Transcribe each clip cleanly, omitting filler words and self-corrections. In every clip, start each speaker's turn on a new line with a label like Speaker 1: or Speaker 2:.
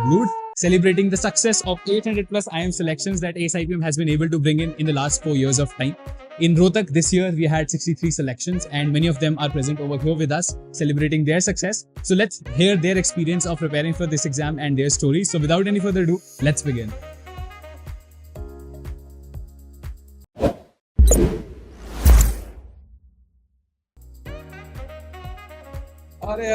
Speaker 1: Blood, celebrating the success of 800 plus IM selections that ASIPM has been able to bring in the last 4 years of time. In Rohtak this year we had 63 selections and many of them are present over here with us celebrating their success. So let's hear their experience of preparing for this exam and their stories. So without any further ado, let's begin. अरे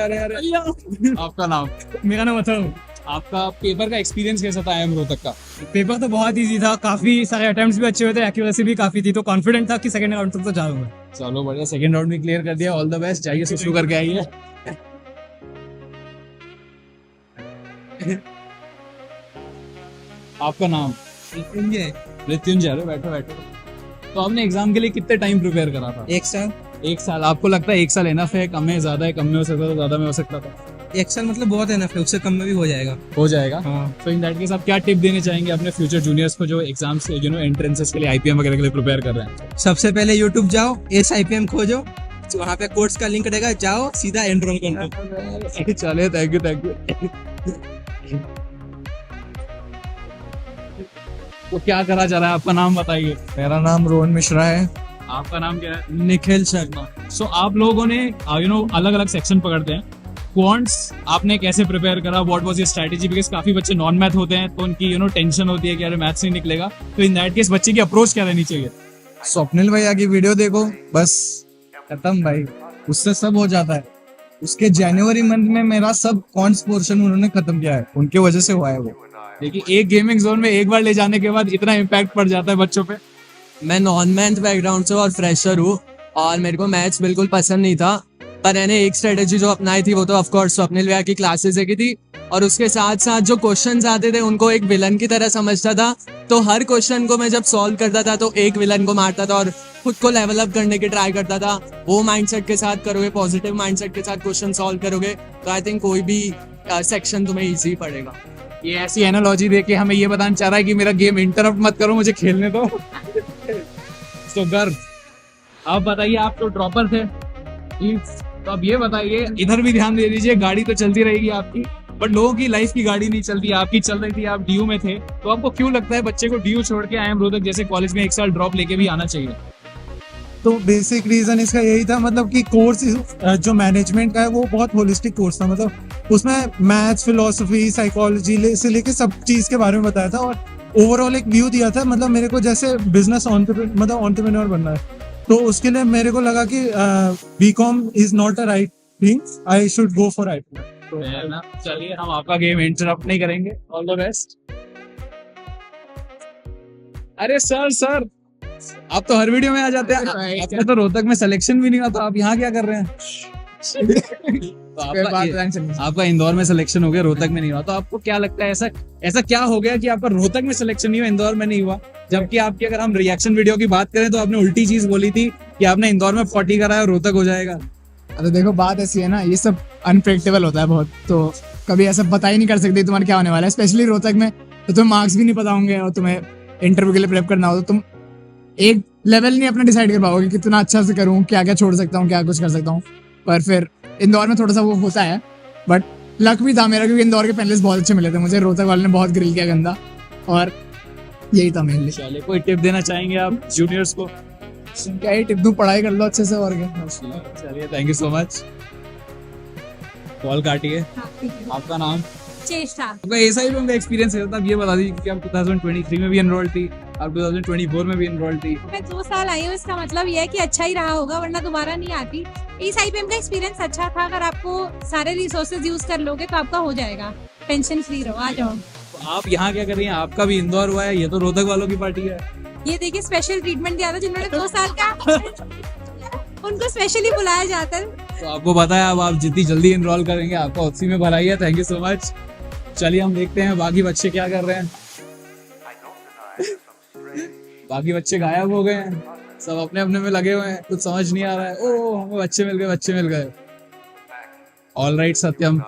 Speaker 1: आपका नाम?
Speaker 2: मेरा नाम अथर्व।
Speaker 1: आपका paper का experience कैसा था IIM Rohtak का?
Speaker 2: पेपर तो बहुत इजी था, काफी सारे अटेम्प्ट्स भी अच्छे हुए थे, एक्यूरेसी भी काफी थी, तो कॉन्फिडेंट था कि सेकंड राउंड तक तो जाऊंगा।
Speaker 1: चलो बढ़िया, सेकंड राउंड भी क्लियर कर दिया, ऑल द बेस्ट। जाइए सुसु करके आइए। आपका नाम? मृत्युंजय। अरे बैठो बैठो। तो आपने एग्जाम के लिए कितने टाइम प्रिपेयर करा था?
Speaker 2: 1 साल।
Speaker 1: 1 साल। आपको लगता है 1 साल एनफ है, कम है, ज्यादा है? कम में हो सकता था, ज्यादा में हो सकता था?
Speaker 2: 1 साल मतलब बहुत एनफ है, उससे कम में भी हो जाएगा।
Speaker 1: हो जाएगा।
Speaker 2: हाँ।
Speaker 1: तो इन दैट केस आप क्या टिप देने चाहेंगे अपने फ्यूचर जूनियर्स को जो एग्जाम्स एंट्रेंसेस के लिए IPM वगैरह के लिए प्रिपेयर कर रहे हैं?
Speaker 2: सबसे पहले यूट्यूब जाओ, ASIPM खोजो, वहाँ पे कोर्स का लिंक रहेगा, जाओ सीधा एनरोल करो।
Speaker 1: चलिए, थैंक यू। तो क्या करा जा रहा है? आपका नाम बताइए।
Speaker 3: मेरा नाम रोहन मिश्रा है।
Speaker 1: आपका नाम क्या है?
Speaker 3: निखिल शर्मा।
Speaker 1: सो आप लोगों ने अलग अलग सेक्शन पकड़ते हैं। क्वांट्स आपने कैसे प्रिपेयर करा? What was your strategy? Because काफी बच्चे नॉन मैथ होते हैं तो उनकी टेंशन होती है कि अरे मैथ्स नहीं निकलेगा, तो इन दैट केस बच्चे की अप्रोच क्या रहनी चाहिए?
Speaker 3: स्वप्निल भैया की वीडियो देखो, बस खत्म भाई, उससे सब हो जाता है। उसके जनवरी मंथ में मेरा सब क्वांट्स पोर्शन उन्होंने खत्म किया है, उनके वजह से हुआ है वो।
Speaker 1: देखिए, एक गेमिंग जोन में एक बार ले जाने के बाद इतना इम्पैक्ट पड़ जाता है बच्चों पे।
Speaker 4: मैं नॉन मैथ बैकग्राउंड से और फ्रेशर हूँ और मेरे को मैथ्स बिल्कुल पसंद नहीं था, पर मैंने एक स्ट्रेटेजी जो अपनाई थी वो तो ऑफ कोर्स स्वप्निल भैया की क्लासेस की थी, और उसके साथ साथ जो क्वेश्चंस आते थे उनको एक विलन की तरह समझता था। तो हर क्वेश्चन को मैं जब सॉल्व करता था तो एक विलन को मारता था और खुद को लेवल अप करने की ट्राई करता था। वो माइंडसेट के साथ करोगे, पॉजिटिव माइंडसेट के साथ क्वेश्चन सॉल्व करोगे, तो आई थिंक कोई भी सेक्शन तुम्हें इजी पड़ेगा।
Speaker 1: ये ऐसी एनालॉजी दे के हमें ये बताना चाह रहा है कि मेरा गेम इंटरप्ट मत करो, मुझे खेलने दो। तो गर्व, आप बताइए, आप तो ड्रॉपर थे, तो अब ये बताइए, इधर भी ध्यान दे दीजिए, गाड़ी तो चलती रहेगी आपकी, बट लोगों की लाइफ की गाड़ी नहीं चलती, आपकी चल रही थी, आप DU में थे, तो आपको क्यों लगता है बच्चे को DU छोड़ के IIM रोहतक जैसे कॉलेज में 1 साल ड्रॉप लेके भी आना चाहिए?
Speaker 3: तो बेसिक रीजन इसका यही था, मतलब कि कोर्स जो मैनेजमेंट का है वो बहुत होलिस्टिक कोर्स था, मतलब उसमें मैथ्स, फिलोसफी, साइकोलॉजी से लेके सब चीज के बारे में बताया था और ओवरऑल एक व्यू दिया था। मतलब मेरे को जैसे बिजनेस एंटरप्रेन्योर बनना है, तो उसके लिए मेरे को लगा कि BCom is not a right thing, I should go for IPM।
Speaker 1: चलिए, हम आपका गेम इंटरप्ट नहीं करेंगे, ऑल द बेस्ट। अरे सर, आप तो हर वीडियो में आ जाते हैं, आपका तो रोहतक में सिलेक्शन भी नहीं हुआ, तो आप यहाँ क्या कर रहे हैं? तो आपका इंदौर में सिलेक्शन हो गया, रोहतक में नहीं हुआ, तो आपको क्या लगता है ऐसा क्या हो गया कि आपका रोहतक में सिलेक्शन नहीं हुआ, इंदौर में नहीं हुआ? जबकि आपकी अगर हम रिएक्शन वीडियो की बात करें तो आपने उल्टी चीज बोली थी कि आपने इंदौर में 40 कराया और रोहतक हो जाएगा।
Speaker 5: अरे देखो, बात ऐसी है ना, ये सब अनप्रेडिक्टेबल होता है बहुत, तो कभी ऐसा पता ही नहीं कर सकते तुम्हारा क्या होने वाला है। स्पेशली रोहतक में तो तुम्हें मार्क्स भी नहीं पता होंगे और तुम्हें इंटरव्यू के लिए प्रेप करना हो तो तुम एक लेवल नहीं अपना डिसाइड कर पाओगे कि कितना अच्छा से करूँ, क्या क्या छोड़ सकता हूँ, क्या कुछ कर सकता हूँ। पर फिर इंदौर में थोड़ा सा वो होता है, बट लक भी था मेरा, क्योंकि इंदौर के पैनलिस्ट बहुत अच्छे मिले थे मुझे, रोहतक वाले ने बहुत ग्रिल किया गंदा, और यही था मेनली।
Speaker 1: चलिए, कोई टिप देना चाहेंगे आप जूनियर्स को?
Speaker 5: क्या ही टिप दूं, पढ़ाई कर लो अच्छे से और क्या।
Speaker 1: चलिए, thank you so much. Call काटिए। आपका नाम?
Speaker 6: चेष्टा।
Speaker 1: आपका ASIPM का एक्सपीरियंस है, तब ये बता दीजिए कि आप 2023 में भी एनरोल्ड थी, आप 2024 में भी एनरोल्ड थी।
Speaker 6: मैं 2 साल आई हूँ, इसका मतलब ये है कि अच्छा ही रहा होगा, वरना दोबारा नहीं आती। ASIPM का एक्सपीरियंस अच्छा था, अगर आपको सारे रिसोर्सेज यूज कर लोगे तो आपका हो जाएगा, टेंशन फ्री रहो, आ जाओ।
Speaker 1: तो आप यहाँ क्या कर रही हैं? आपका भी इंदौर हुआ है, ये तो रोहतक वालों की पार्टी है।
Speaker 6: ये देखिए, स्पेशल ट्रीटमेंट दिया था जिन्होंने 2 साल का, उनको स्पेशली बुलाया जाता है।
Speaker 1: तो आपको पता है, अब आप जितनी जल्दी एनरोल करेंगे आपका उसी में भलाई है। Thank you so much. चलिए, हम देखते हैं बाकी बच्चे क्या कर रहे हैं। बाकी बच्चे गायब हो गए हैं, सब अपने अपने में लगे हुए हैं, कुछ समझ नहीं आ रहा है। ओह, हमें बच्चे मिल गए। ऑल राइट सत्यम,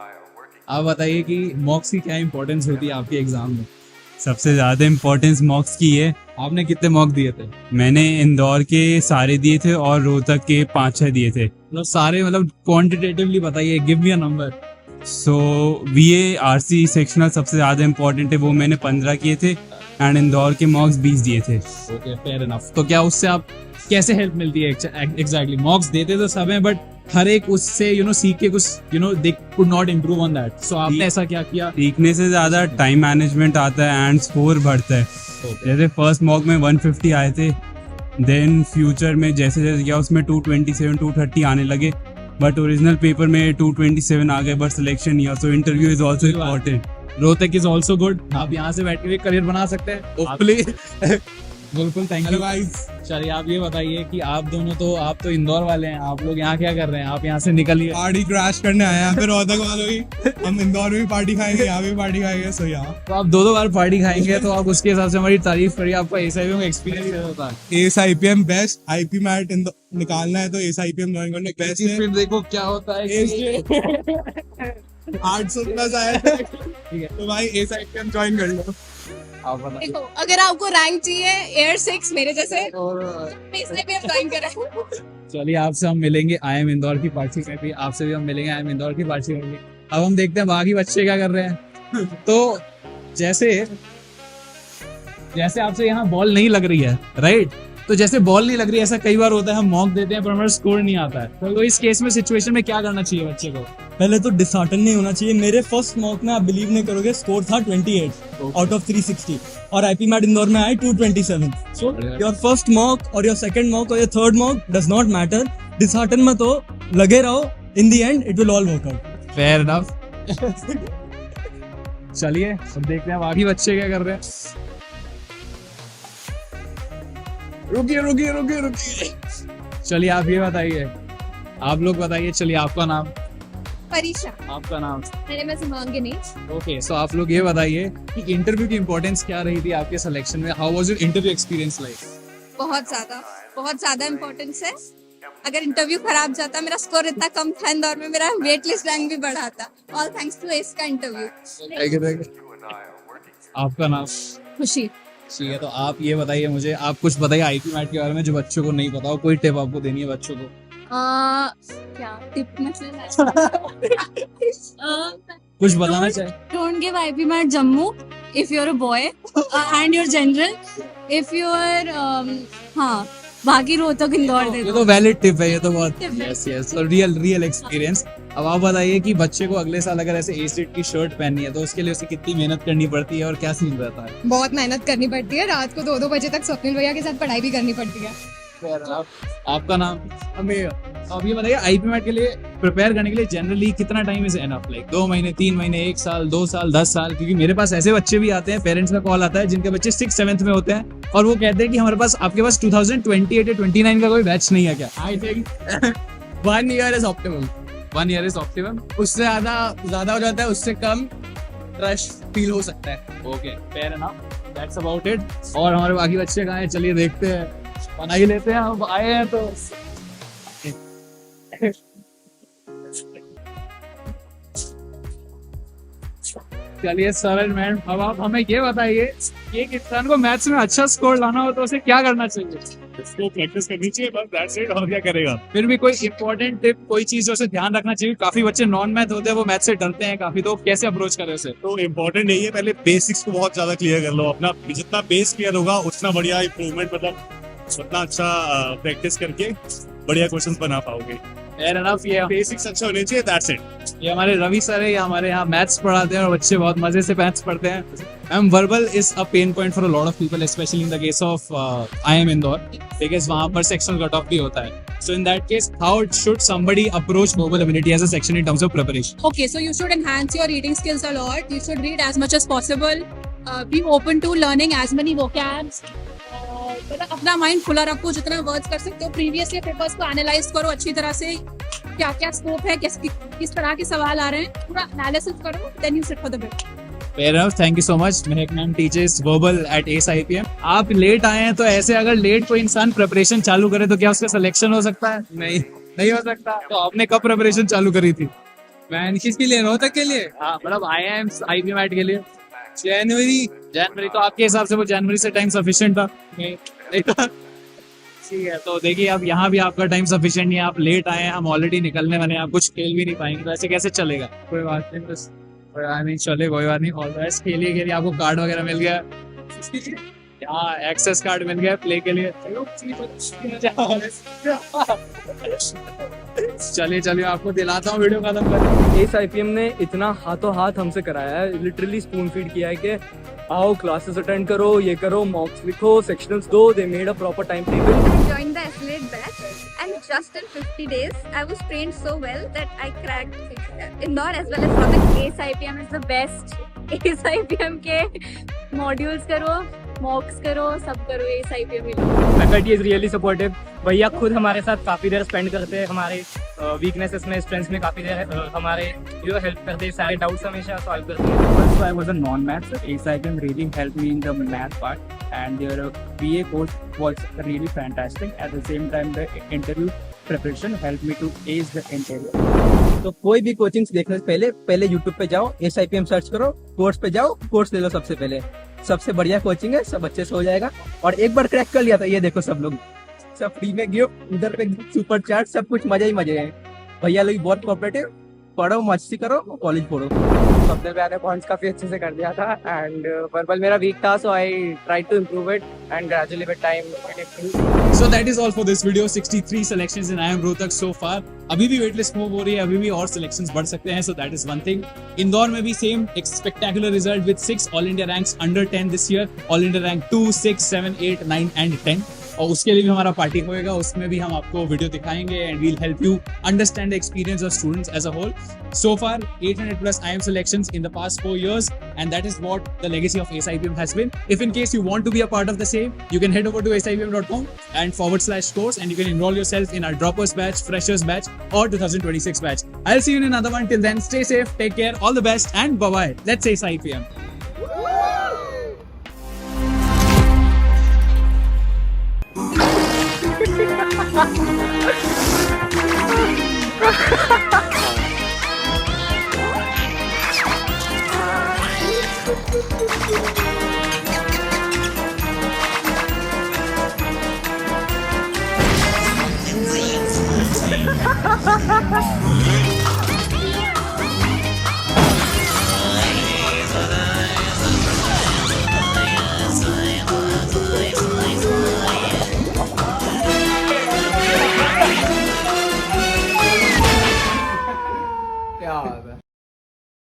Speaker 1: आप बताइए कि मॉक्स की क्या इंपॉर्टेंस होती है आपके एग्जाम में?
Speaker 7: सबसे ज़्यादा इम्पोर्टेंस मॉक्स की है।
Speaker 1: आपने कितने मॉक दिए थे?
Speaker 7: मैंने इंदौर के सारे दिए थे और रोहतक के 5-6 दिए थे।
Speaker 1: मतलब सारे, मतलब क्वांटिटेटिवली बताइए, give me a number.
Speaker 7: So VA RC sectional सबसे ज़्यादा इम्पोर्टेंट है, वो मैंने 15 किए थे एंड इंदौर के मॉक्स 20 दिए थे।
Speaker 1: Okay, fair enough. तो क्या उससे आप कैसे हेल्प मिलती है एग्जैक्टली? मॉक्स देते तो सब हैं, बट हर एक उससे सीख के कुछ they could not improve on that. So आपने ऐसा क्या किया?
Speaker 7: सीखने से ज़्यादा टाइम मैनेजमेंट आता है एंड स्कोर बढ़ता है। जैसे फर्स्ट मॉक में 150 आए थे, देन फ्यूचर में जैसे जैसे गया उसमें 227 230 आने लगे, बट ओरिजिनल पेपर में 227 आ गए, बट सिलेक्शन नहीं हुआ। So interview is also important.
Speaker 1: Rohtak is also good. आप यहाँ से बैठ के करियर बना सकते हैं होपफुली। बिल्कुल, थैंक यू गाइस। चलिए आप ये बताइए कि आप तो इंदौर वाले हैं, आप लोग यहाँ क्या कर रहे हैं? आप यहाँ से निकलिए।
Speaker 2: पार्टी क्रैश करने आए हैं, फिर रोहतक वालों की। हम इंदौर में भी पार्टी खाएंगे, यहाँ भी पार्टी खाएंगे। सो यहाँ
Speaker 1: तो आप दो बार पार्टी खाएंगे, तो आप उसके हिसाब से हमारी तारीफ करिए। आपका एसआईपीएम का एक्सपीरियंस होता है?
Speaker 2: SIPM best. IP मैट निकालना है तो SIPM ज्वाइन करना बेस्ट है।
Speaker 1: फिर देखो क्या होता है।
Speaker 2: 800 प्लस आया है तो भाई SIPM ज्वाइन कर लो।
Speaker 1: आप बताइए।
Speaker 8: देखो, अगर आपको रैंक चाहिए एयर 6 मेरे जैसे, इसलिए भी आप ज्वाइन करें।
Speaker 1: चलिए आपसे हम मिलेंगे IIM इंदौर की पार्टी में भी, आपसे भी हम मिलेंगे IIM इंदौर की पार्टी में भी। अब हम देखते हैं बाकी बच्चे क्या कर रहे हैं। तो जैसे आपसे यहाँ बॉल नहीं लग रही है, राइट? तो जैसे बॉल नहीं लग रही है, ऐसा कई बार होता है, हम मॉक देते हैं पर हमारा स्कोर नहीं आता है। तो इस केस में सिचुएशन में क्या करना चाहिए बच्चे को?
Speaker 9: पहले तो डिसहार्टन नहीं होना चाहिए। मेरे फर्स्ट मॉक में आप बिलीव नहीं करोगे, स्कोर था 28 आउट ऑफ 360 और IP मैट इंदौर में आए 227। सो योर फर्स्ट मॉक और योर सेकंड मॉक और your third mock does not matter. Dishearten मत हो, लगे रहो, in the end it will all work out.
Speaker 1: Fair enough. चलिए अब देखते हैं बाकी बच्चे क्या कर रहे हैं। रुकिए। चलिए आप ये बताइए, आप लोग बताइए। चलिए आपका नाम?
Speaker 8: परीक्षा।
Speaker 1: आपका नाम?
Speaker 8: मेरे में सुमांगिनी।
Speaker 1: ओके, सो आप लोग ये बताइए कि इंटरव्यू की इंपॉर्टेंस क्या रही थी आपके सिलेक्शन में? How was your interview experience like?
Speaker 8: बहुत ज्यादा इम्पोर्टेंस है। अगर इंटरव्यू खराब जाता, मेरा स्कोर इतना कम था इंदौर में, मेरा वेट लिस्ट रैंक भी बढ़ा था। ऑल थैंक्स टू एस का इंटरव्यू।
Speaker 1: आपका नाम?
Speaker 8: खुशी।
Speaker 1: ठीक है, तो आप ये बताइए मुझे, आप कुछ बताइए IP मैट के बारे में जो बच्चों को नहीं पता हो। कोई टिप आपको देनी है बच्चों को?
Speaker 8: क्या टिप
Speaker 1: कुछ बताना चाहिए?
Speaker 8: Don't give IP mat Jammu if you're a boy and you're general. If you're हाँ, बाकी रोहतक इंदौर दे
Speaker 1: ये
Speaker 8: दो।
Speaker 1: तो वैलिड टिप है, ये तो बहुत
Speaker 8: Tip है।
Speaker 1: यस तो रियल एक्सपीरियंस। अब आप बताइए कि बच्चे को अगले साल अगर ऐसे A-Street की शर्ट पहननी है तो उसके लिए उसे कितनी मेहनत करनी पड़ती है और क्या सीन रहता है?
Speaker 8: बहुत मेहनत करनी पड़ती है, रात को 2-2 बजे तक स्वप्निल भैया के साथ पढ़ाई भी करनी पड़ती है।
Speaker 1: आपका नाम? अब ये बताइए IP मैट के लिए प्रिपेयर करने के लिए जनरली कितना टाइम इज एनफ? लाइक 2 महीने, 3 महीने, 1 साल, 2 साल, 10 साल? क्योंकि मेरे पास ऐसे बच्चे भी आते हैं, पेरेंट्स का कॉल आता है जिनके बच्चे 6th 7th में होते हैं और वो कहते हैं कि हमारे पास आपके पास 2028 या 29 का कोई बैच नहीं है क्या?
Speaker 2: I think 1 year is optimum.
Speaker 1: 1 year is optimum.
Speaker 2: उससे ज्यादा हो जाता है, उससे कम रश फील हो सकता है।
Speaker 1: Okay, fair enough, that's about it. और हमारे बाकी बच्चे कहाँ हैं? चलिए देखते हैं, बना ही लेते हैं। हम आए हैं तो चलिए सरल मैम, अब आप हमें ये बताइए कि एक इंसान को मैथ्स में अच्छा स्कोर लाना हो तो उसे क्या करना चाहिए?
Speaker 10: इसको प्रैक्टिस करनी चाहिए, बस दैट्स इट। और क्या करेगा?
Speaker 1: फिर भी कोई इंपॉर्टेंट टिप, कोई चीज जो उसे ध्यान रखना चाहिए? काफी बच्चे नॉन मैथ होते हैं, वो मैथ से डरते हैं काफी, तो कैसे अप्रोच करें उसे?
Speaker 10: तो इम्पोर्टेंट नहीं है, पहले बेसिक्स को बहुत ज्यादा क्लियर कर लो। अपना जितना बेस क्लियर होगा उतना बढ़िया इम्प्रूवमेंट, मतलब उतना अच्छा प्रैक्टिस करके बढ़िया क्वेश्चंस बना पाओगे।
Speaker 1: Fair enough. ये
Speaker 10: बेसिक्स अच्छे होने चाहिए, दैट्स इट।
Speaker 1: ये हमारे रवि सर है, ये हमारे यहाँ मैथ्स पढ़ाते हैं और बच्चे बहुत मजे से मैथ्स पढ़ते हैं। Ma'am, verbal is a pain point for a lot of people, specially in the case of IIM Indore, because वहाँ पर सेक्शनल कट ऑफ भी होता है। So in that case, how should somebody approach verbal ability as a section in terms of preparation?
Speaker 8: Okay, so you should enhance your reading skills a lot. You should read as much as possible. Be open to learning as many vocabs. मतलब अपना mind खुला रखो, जितना words कर सकते हो। Previous year papers को analyse करो अच्छी तरह से, क्या क्या स्कोप है, किस तरह के सवाल आ रहे हैं, पूरा एनालिसिस करो, then you sit for the bit.
Speaker 1: Fair enough, thank you so much. Mehak ma'am teaches verbal at ACE-IPM. आप लेट आए हैं, तो ऐसे अगर लेट कोई इंसान प्रिपरेशन चालू करे तो क्या उसका सिलेक्शन हो सकता है? नहीं हो सकता। तो आपने कब प्रिपरेशन चालू करी थी?
Speaker 2: मैं किसके लिए? रोहतक के लिए?
Speaker 1: हाँ, मतलब IIM IP मैट के लिए
Speaker 2: जनवरी।
Speaker 1: तो आपके हिसाब से वो जनवरी से टाइम सफिशिएंट था?
Speaker 2: नहीं था।
Speaker 1: ठीक है, तो देखिए अब यहाँ भी आपका टाइम सफिशिएंट नहीं है, आप लेट आए हैं, हम ऑलरेडी निकलने वाले हैं, आप कुछ खेल भी नहीं पाएंगे, तो ऐसे कैसे चलेगा? कोई बात नहीं, बस कोई बात नहीं, चले कोई बात नहीं। ऑल बेस्ट, खेलिए खेलिए, आपको कार्ड वगैरह मिल गया, यहाँ एक्सेस कार्ड मिल गया प्ले के लिए। चलिए चलिए, आपको दिलाता हूँ वीडियो खत्म कर।
Speaker 9: इस आईपीएम ने इतना हाथों हाथ हमसे कराया है, लिटरली स्पून फीड किया है कि आओ क्लासेस अटेंड करो, ये करो, मॉक्स लिखो, सेक्शनल्स दो, they made a proper time table.
Speaker 11: I joined the Accelerate batch and just in 50 days I was trained so well that I cracked Indore as well as Rohtak. ACE IPM is the best. ACE IPM के modules करो, mocks करो, सब करो, ACE IPM he low.
Speaker 9: Faculty is really supportive. भैया खुद हमारे साथ काफी देर स्पेंड करते हैं, हमारे वीकनेसेस में, स्ट्रेंथ्स में काफी देर हमारे हेल्प करते हैं, सारे डाउट्स हमेशा सॉल्व करते हैं।
Speaker 7: Also, I was a non-math. ACE IPM really helped me in the math part, and their BA course was really fantastic. At the same time, the interview preparation helped me to ace the interview.
Speaker 2: तो कोई भी coaching देखने से पहले YouTube पे जाओ, SIPM search करो, course पे जाओ, कोर्स ले लो सबसे पहले। सबसे बढ़िया कोचिंग है, सब अच्छे से हो जाएगा। और एक बार क्रैक कर लिया था, ये देखो सब लोग सब फ्री में गिफ्ट, उधर पे सुपर चार्ट, सब कुछ मजे ही मजे हैं। भैया लोग बहुत कोऑपरेटिव, पढ़ो, मस्ती करो, कॉलेज पढ़ो।
Speaker 9: सबसे पहले पॉइंट्स काफी अच्छे से कर दिया था, एंड वर्बल मेरा वीक था, so I try to improve it and gradually with time it improve.
Speaker 1: So that is all for this video. 63 selections in IIM Rohtak so far. अभी भी वेटलिस्ट मूव हो रही है, अभी भी और सिलेक्शंस बढ़ सकते हैं, so that is one thing. Indore में भी सेम एक spectacular result with 6 all India ranks under 10 this year, all India rank 2, 6, 7, 8, 9 and 10। और उसके लिए भी हमारा पार्टी होएगा, उसमें भी हम आपको वीडियो दिखाएंगे and we'll help you understand the experience of students as a whole. So far 800 plus IIM selections in the past 4 years, and that is what the legacy of ACE IPM has been. If in case you want to be a part of the same, you can head over to aceipm.com and /course, and you can enroll yourself in our droppers batch, freshers batch, or 2026 batch. I'll see you in another one. Till then, stay safe, take care, all the best, and bye bye. Let's ACE IPM.
Speaker 11: Ha ha ha ha!